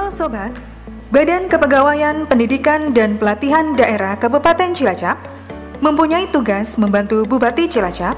Halo Sobat, Badan Kepegawaian Pendidikan dan Pelatihan Daerah Kabupaten Cilacap mempunyai tugas membantu Bupati Cilacap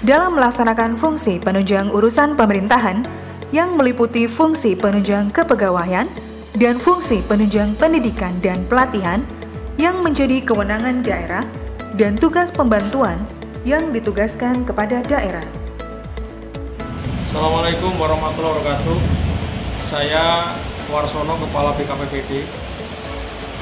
dalam melaksanakan fungsi penunjang urusan pemerintahan yang meliputi fungsi penunjang kepegawaian dan fungsi penunjang pendidikan dan pelatihan yang menjadi kewenangan daerah dan tugas pembantuan yang ditugaskan kepada daerah. Assalamualaikum warahmatullahi wabarakatuh. Saya Warsono, Kepala BKPPD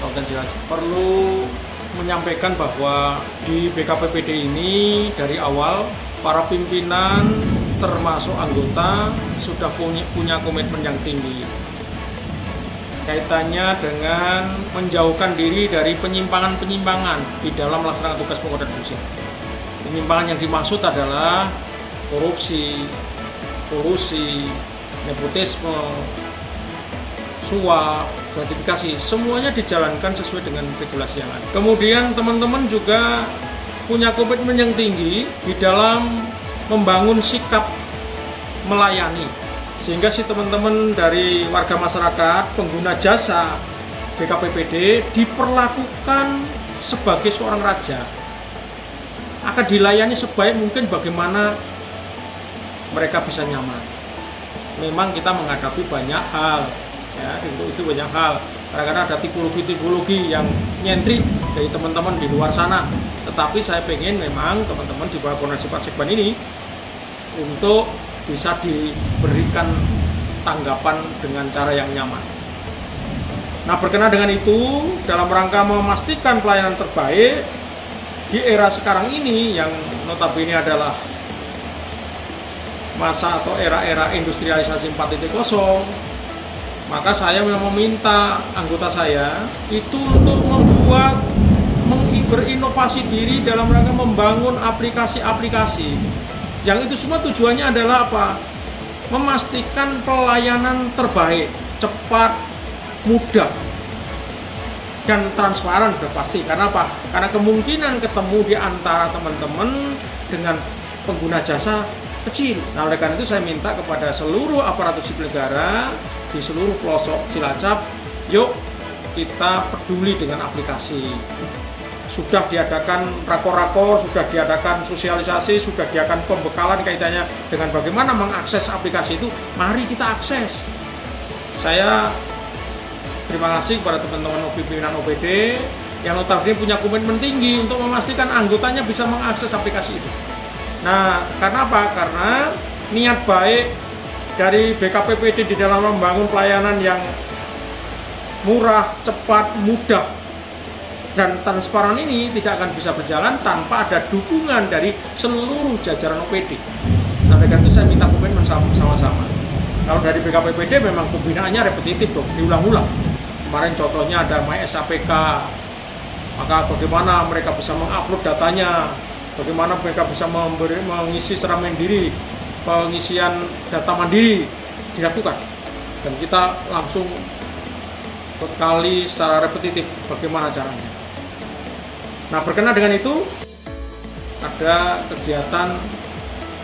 Kabupaten Cilacap. Perlu menyampaikan bahwa di BKPPD ini dari awal para pimpinan termasuk anggota sudah punya komitmen yang tinggi kaitannya dengan menjauhkan diri dari penyimpangan-penyimpangan di dalam melaksanakan tugas pokok dan fungsi. Penyimpangan yang dimaksud adalah korupsi, kolusi, nepotisme, suap, gratifikasi, semuanya dijalankan sesuai dengan regulasi yang ada. Kemudian teman-teman juga punya komitmen yang tinggi di dalam membangun sikap melayani, sehingga si teman-teman dari warga masyarakat, pengguna jasa BKPPD diperlakukan sebagai seorang raja, akan dilayani sebaik mungkin bagaimana mereka bisa nyaman. Memang kita menghadapi banyak hal, ya, itu banyak hal. Kadang-kadang ada tipologi-tipologi yang nyentrik dari teman-teman di luar sana. Tetapi saya pengen memang teman-teman di bawah koordinasi Pak Sekban ini untuk bisa diberikan tanggapan dengan cara yang nyaman. Nah, berkenaan dengan itu, dalam rangka memastikan pelayanan terbaik di era sekarang ini yang notabene adalah masa atau era-era industrialisasi 4.0, maka saya memang meminta anggota saya itu untuk berinovasi diri dalam rangka membangun aplikasi-aplikasi yang itu semua tujuannya adalah apa? Memastikan pelayanan terbaik, cepat, mudah, dan transparan sudah pasti. Karena apa? Karena kemungkinan ketemu di antara teman-teman dengan pengguna jasa kecil. Nah, oleh karena itu saya minta kepada seluruh aparatur sipil negara di seluruh pelosok Cilacap, yuk kita peduli dengan aplikasi. Sudah diadakan rakor-rakor, sudah diadakan sosialisasi, sudah diadakan pembekalan kaitannya dengan bagaimana mengakses aplikasi itu. Mari kita akses. Saya terima kasih kepada teman-teman pimpinan OPD yang notabene punya komitmen tinggi untuk memastikan anggotanya bisa mengakses aplikasi itu. Nah, karena apa? Karena niat baik dari BKPPD di dalam membangun pelayanan yang murah, cepat, mudah, dan transparan ini tidak akan bisa berjalan tanpa ada dukungan dari seluruh jajaran OPD. Nah, dengan itu saya minta komitmen sama-sama. Kalau dari BKPPD memang pembinaannya repetitif dong, diulang-ulang. Kemarin contohnya ada MySAPK, maka bagaimana mereka bisa mengupload datanya, bagaimana mereka bisa mengisi secara mandiri, pengisian data mandiri dilakukan, dan kita langsung bekali secara repetitif bagaimana caranya. Nah, berkenaan dengan itu ada kegiatan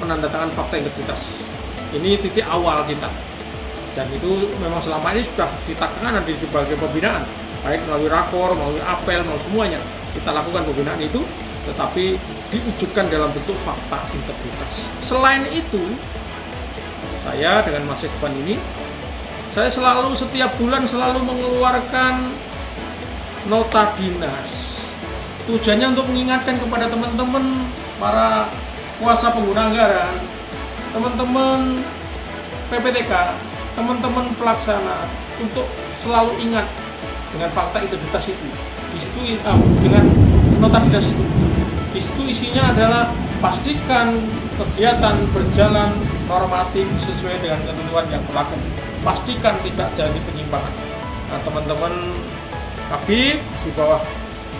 penandatangan fakta integritas. Ini titik awal kita, dan itu memang selama ini sudah ditakangkan di berbagai pembinaan, baik melalui rakor, melalui apel, melalui semuanya kita lakukan pembinaan itu, tetapi diwujudkan dalam bentuk fakta integritas. Selain itu, saya dengan Mas Sekban ini, saya selalu setiap bulan selalu mengeluarkan nota dinas. Tujuannya untuk mengingatkan kepada teman-teman para kuasa pengguna anggaran, teman-teman PPTK, teman-teman pelaksana untuk selalu ingat dengan fakta integritas itu. Di situ dengan nota dinas itu. Di situ isinya adalah pastikan kegiatan berjalan normatif sesuai dengan ketentuan yang berlaku. Pastikan tidak jadi penyimpangan. Nah, teman-teman Kabid di bawah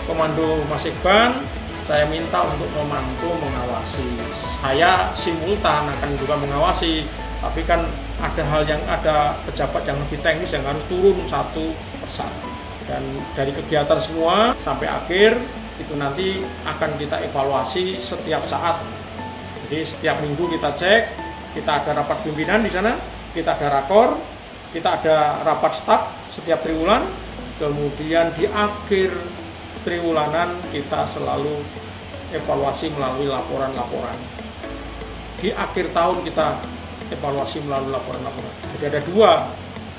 komando Mas Sekban, saya minta untuk memantau, mengawasi. Saya simultan akan juga mengawasi, tapi kan ada pejabat yang lebih teknis yang harus turun satu persatu. Dan dari kegiatan semua sampai akhir itu nanti akan kita evaluasi setiap saat. Jadi setiap minggu kita cek, kita ada rapat pimpinan di sana, kita ada rakor, kita ada rapat staf setiap triwulan, kemudian di akhir triwulanan kita selalu evaluasi melalui laporan-laporan. Di akhir tahun kita evaluasi melalui laporan-laporan. Jadi ada dua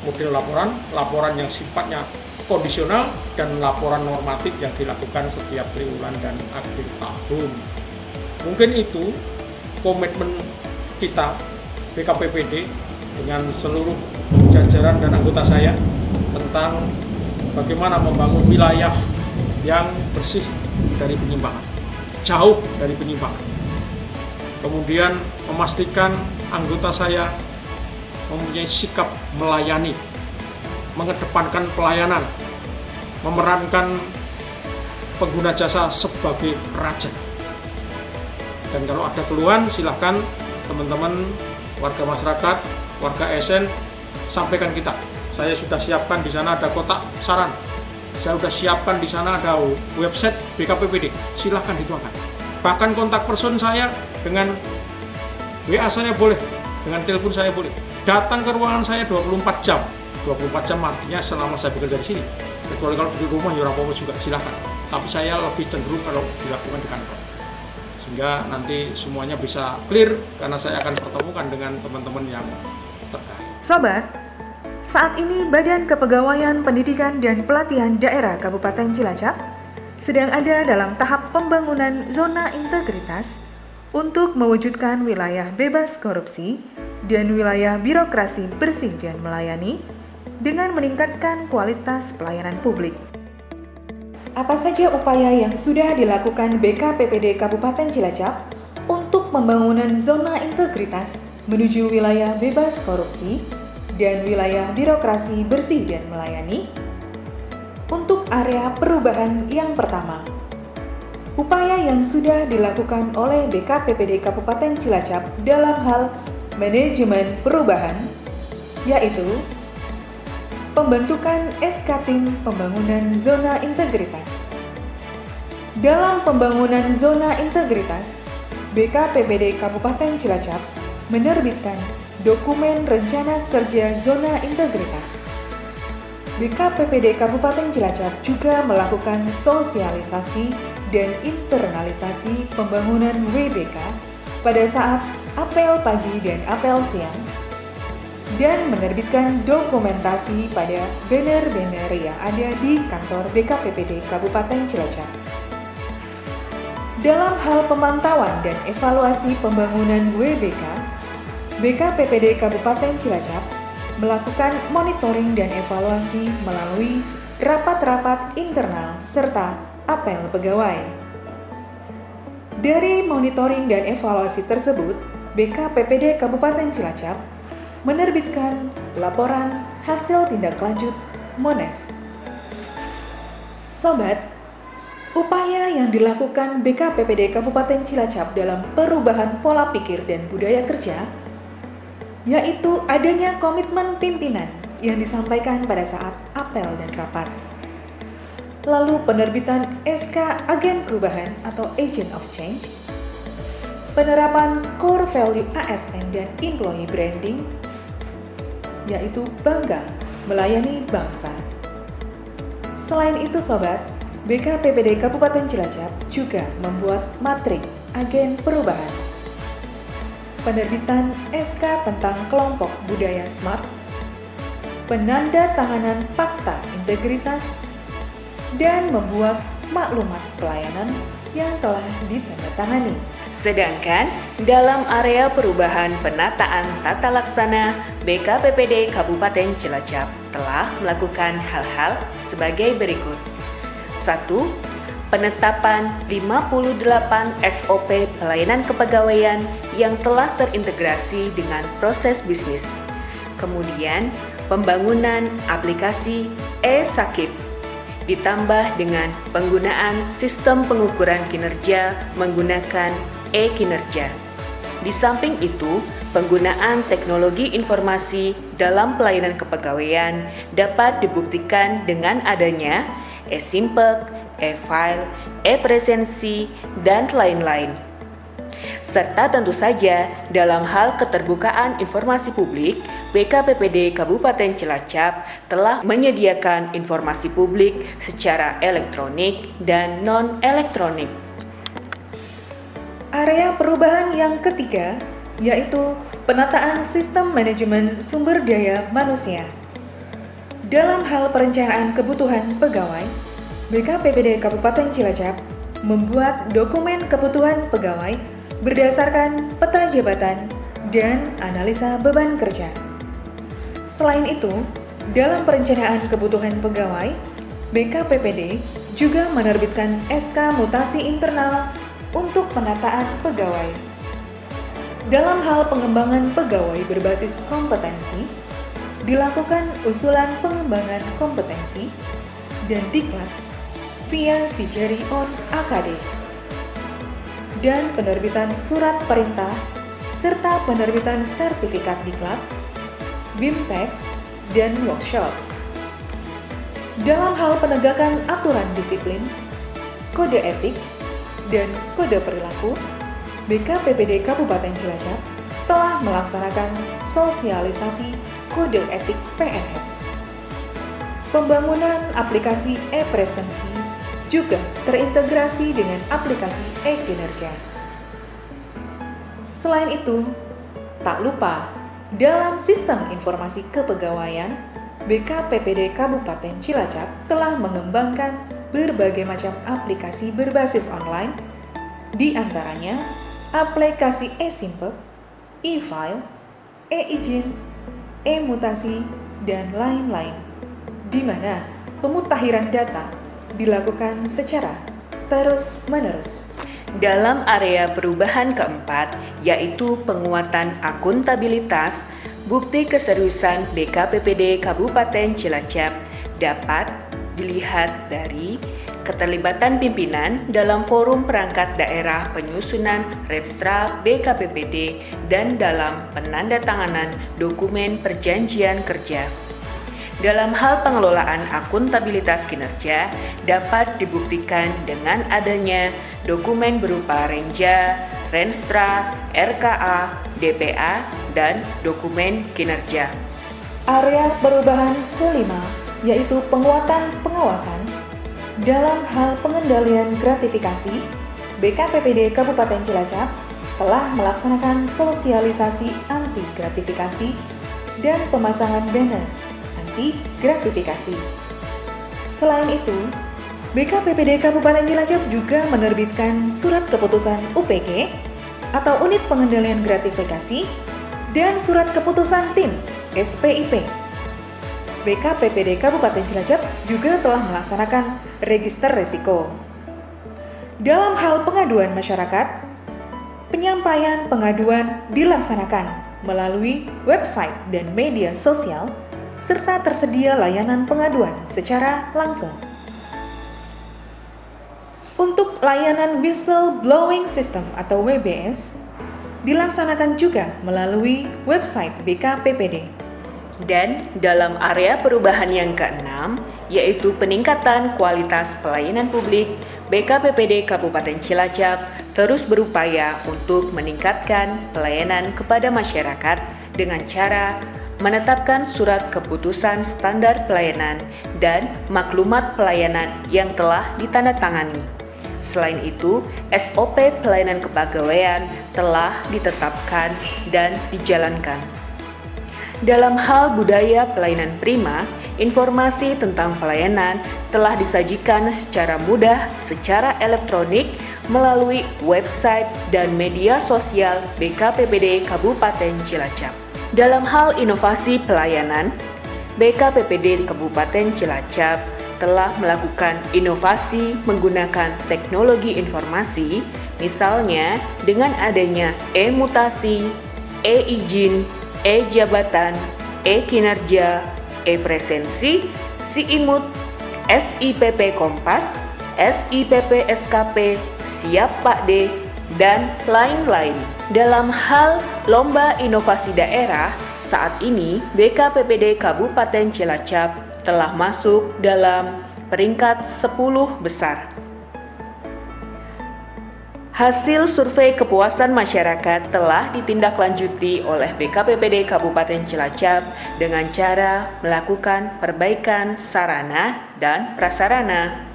model laporan, laporan yang sifatnya kondisional dan laporan normatif yang dilakukan setiap triwulan dan akhir tahun. Mungkin itu komitmen kita BKPPD dengan seluruh jajaran dan anggota saya tentang bagaimana membangun wilayah yang bersih dari penyimpangan, jauh dari penyimpangan. Kemudian memastikan anggota saya mempunyai sikap melayani, mengedepankan pelayanan, memerankan pengguna jasa sebagai raja. Dan kalau ada keluhan, silahkan teman-teman warga masyarakat, warga ASN, sampaikan kita. Saya sudah siapkan di sana ada kotak saran. Saya sudah siapkan di sana ada website BKPPD. Silahkan dituangkan. Bahkan kontak person saya dengan WA saya boleh, dengan telepon saya boleh. Datang ke ruangan saya 24 jam. 24 jam artinya selama saya bekerja di sini. Kecuali kalau di rumah ya apa-apa juga silahkan. Tapi saya lebih cenderung kalau dilakukan di kantor. Sehingga nanti semuanya bisa clear karena saya akan pertemukan dengan teman-teman yang terkait. Sobat, saat ini Badan Kepegawaian Pendidikan dan Pelatihan Daerah Kabupaten Cilacap sedang ada dalam tahap pembangunan zona integritas untuk mewujudkan wilayah bebas korupsi dan wilayah birokrasi bersih dan melayani dengan meningkatkan kualitas pelayanan publik. Apa saja upaya yang sudah dilakukan BKPPD Kabupaten Cilacap untuk pembangunan zona integritas menuju wilayah bebas korupsi dan wilayah birokrasi bersih dan melayani? Untuk area perubahan yang pertama, upaya yang sudah dilakukan oleh BKPPD Kabupaten Cilacap dalam hal manajemen perubahan, yaitu pembentukan SK-Tim Pembangunan Zona Integritas. Dalam pembangunan zona integritas, BKPPD Kabupaten Cilacap menerbitkan dokumen rencana kerja zona integritas. BKPPD Kabupaten Cilacap juga melakukan sosialisasi dan internalisasi pembangunan WBK pada saat apel pagi dan apel siang, dan menerbitkan dokumentasi pada banner-banner yang ada di kantor BKPPD Kabupaten Cilacap. Dalam hal pemantauan dan evaluasi pembangunan WBK, BKPPD Kabupaten Cilacap melakukan monitoring dan evaluasi melalui rapat-rapat internal serta apel pegawai. Dari monitoring dan evaluasi tersebut, BKPPD Kabupaten Cilacap menerbitkan laporan hasil tindak lanjut MONEF. Sobat, upaya yang dilakukan BKPPD Kabupaten Cilacap dalam perubahan pola pikir dan budaya kerja, yaitu adanya komitmen pimpinan yang disampaikan pada saat apel dan rapat. Lalu penerbitan SK Agen Perubahan atau Agent of Change, penerapan core value ASN dan employee branding, yaitu bangga melayani bangsa. Selain itu sobat, BKPPD Kabupaten Cilacap juga membuat matrik agen perubahan, penerbitan SK tentang kelompok budaya smart, penandatanganan fakta integritas, dan membuat maklumat pelayanan yang telah ditandatangani. Sedangkan dalam area perubahan penataan tata laksana, BKPPD Kabupaten Cilacap telah melakukan hal-hal sebagai berikut. 1. Penetapan 58 SOP pelayanan kepegawaian yang telah terintegrasi dengan proses bisnis. Kemudian, pembangunan aplikasi e-Sakip ditambah dengan penggunaan sistem pengukuran kinerja menggunakan e-kinerja. Di samping itu, penggunaan teknologi informasi dalam pelayanan kepegawaian dapat dibuktikan dengan adanya e-Simpek, e-File, e-Presensi, dan lain-lain. Serta tentu saja dalam hal keterbukaan informasi publik, BKPPD Kabupaten Cilacap telah menyediakan informasi publik secara elektronik dan non-elektronik. Area perubahan yang ketiga yaitu penataan sistem manajemen sumber daya manusia. Dalam hal perencanaan kebutuhan pegawai, BKPPD Kabupaten Cilacap membuat dokumen kebutuhan pegawai berdasarkan peta jabatan dan analisa beban kerja. Selain itu, dalam perencanaan kebutuhan pegawai, BKPPD juga menerbitkan SK mutasi internal untuk penataan pegawai. Dalam hal pengembangan pegawai berbasis kompetensi, dilakukan usulan pengembangan kompetensi dan diklat via Sijari on AKD, dan penerbitan surat perintah serta penerbitan sertifikat diklat, BIMTEK, dan workshop. Dalam hal penegakan aturan disiplin, kode etik, dan kode perilaku, BKPPD Kabupaten Cilacap telah melaksanakan sosialisasi kode etik PNS. Pembangunan aplikasi e-presensi juga terintegrasi dengan aplikasi e-kinerja. Selain itu, tak lupa dalam sistem informasi kepegawaian, BKPPD Kabupaten Cilacap telah mengembangkan berbagai macam aplikasi berbasis online, di antaranya aplikasi e-Simpek, e-File, e-Izin, e-Mutasi, dan lain-lain, di mana pemutakhiran data dilakukan secara terus-menerus. Dalam area perubahan keempat, yaitu penguatan akuntabilitas, bukti keseriusan BKPPD Kabupaten Cilacap dapat dilihat dari keterlibatan pimpinan dalam forum perangkat daerah penyusunan Repstra BKPPD dan dalam penandatanganan dokumen perjanjian kerja. Dalam hal pengelolaan akuntabilitas kinerja dapat dibuktikan dengan adanya dokumen berupa Renja, Renstra, RKA, DPA, dan dokumen kinerja. Area perubahan kelima yaitu penguatan pengawasan. Dalam hal pengendalian gratifikasi, BKPPD Kabupaten Cilacap telah melaksanakan sosialisasi anti gratifikasi dan pemasangan banner anti gratifikasi. Selain itu, BKPPD Kabupaten Cilacap juga menerbitkan surat keputusan UPG atau Unit Pengendalian Gratifikasi dan surat keputusan tim SPIP. BKPPD Kabupaten Cilacap juga telah melaksanakan register resiko. Dalam hal pengaduan masyarakat, penyampaian pengaduan dilaksanakan melalui website dan media sosial serta tersedia layanan pengaduan secara langsung. Untuk layanan Whistleblowing System atau WBS dilaksanakan juga melalui website BKPPD. Dan dalam area perubahan yang keenam, yaitu peningkatan kualitas pelayanan publik, BKPPD Kabupaten Cilacap terus berupaya untuk meningkatkan pelayanan kepada masyarakat dengan cara menetapkan surat keputusan standar pelayanan dan maklumat pelayanan yang telah ditandatangani. Selain itu, SOP pelayanan kepegawaian telah ditetapkan dan dijalankan. Dalam hal budaya pelayanan prima, informasi tentang pelayanan telah disajikan secara mudah secara elektronik melalui website dan media sosial BKPPD Kabupaten Cilacap. Dalam hal inovasi pelayanan, BKPPD Kabupaten Cilacap telah melakukan inovasi menggunakan teknologi informasi, misalnya dengan adanya e-mutasi, e-izin, e-jabatan, e-kinerja, e-presensi, SIIMUT, SIPP Kompas, SIPP SKP, Siap Pak D, dan lain-lain. Dalam hal lomba inovasi daerah, saat ini BKPPD Kabupaten Cilacap telah masuk dalam peringkat 10 besar. Hasil survei kepuasan masyarakat telah ditindaklanjuti oleh BKPPD Kabupaten Cilacap dengan cara melakukan perbaikan sarana dan prasarana.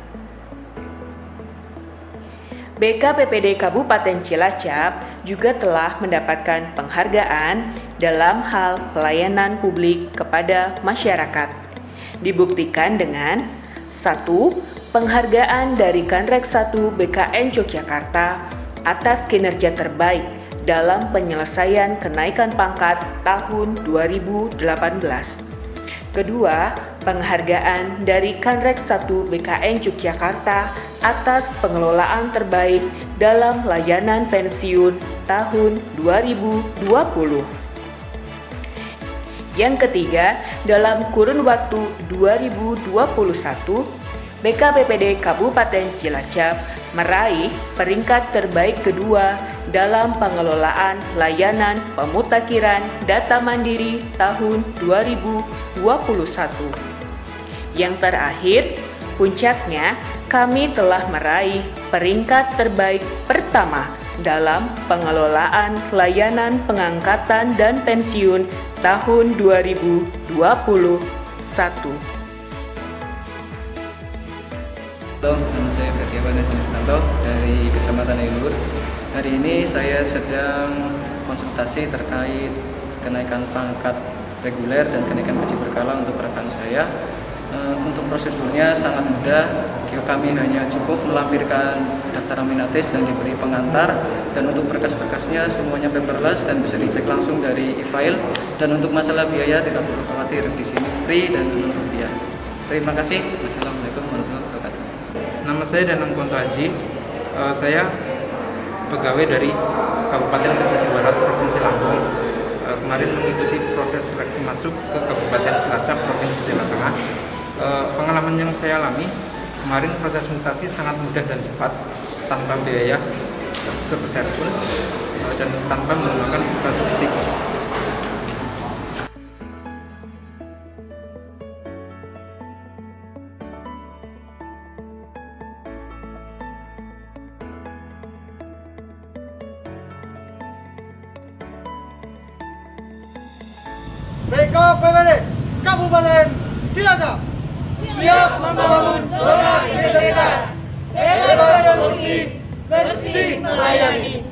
BKPPD Kabupaten Cilacap juga telah mendapatkan penghargaan dalam hal pelayanan publik kepada masyarakat. Dibuktikan dengan 1. Penghargaan dari Kanrek 1 BKN Yogyakarta atas kinerja terbaik dalam penyelesaian kenaikan pangkat tahun 2018. Kedua, penghargaan dari Kanrek 1 BKN Yogyakarta atas pengelolaan terbaik dalam layanan pensiun tahun 2020. Yang ketiga, dalam kurun waktu 2021, BKPPD Kabupaten Cilacap meraih peringkat terbaik kedua dalam pengelolaan layanan pemutakhiran data mandiri tahun 2021. Yang terakhir, puncaknya kami telah meraih peringkat terbaik pertama dalam pengelolaan layanan pengangkatan dan pensiun tahun 2021. Halo, nama saya Ferdiawan Jenistanto dari Kecamatan Ilur. Hari ini saya sedang konsultasi terkait kenaikan pangkat reguler dan kenaikan gaji berkala untuk rekan saya. Untuk prosedurnya sangat mudah, kami hanya cukup melampirkan daftar nominatif dan diberi pengantar, dan untuk berkas-berkasnya semuanya paperless dan bisa dicek langsung dari e-file. Dan untuk masalah biaya tidak perlu khawatir, di sini free dan Rp0. Terima kasih. Wassalamualaikum warahmatullahi wabarakatuh. Nama saya Danang Kunto Haji. Saya pegawai dari Kabupaten Pesisir Barat, Provinsi Lampung. Kemarin mengikuti proses seleksi masuk ke Kabupaten Cilacap, Provinsi Jawa Tengah. Pengalaman yang saya alami kemarin, proses mutasi sangat mudah dan cepat, tanpa biaya sebesar pun dan tanpa menggunakan mutasi fisik. BKPPD Kabupaten Cilacap siap membangun zona integritas, bebas korupsi, bersih melayani.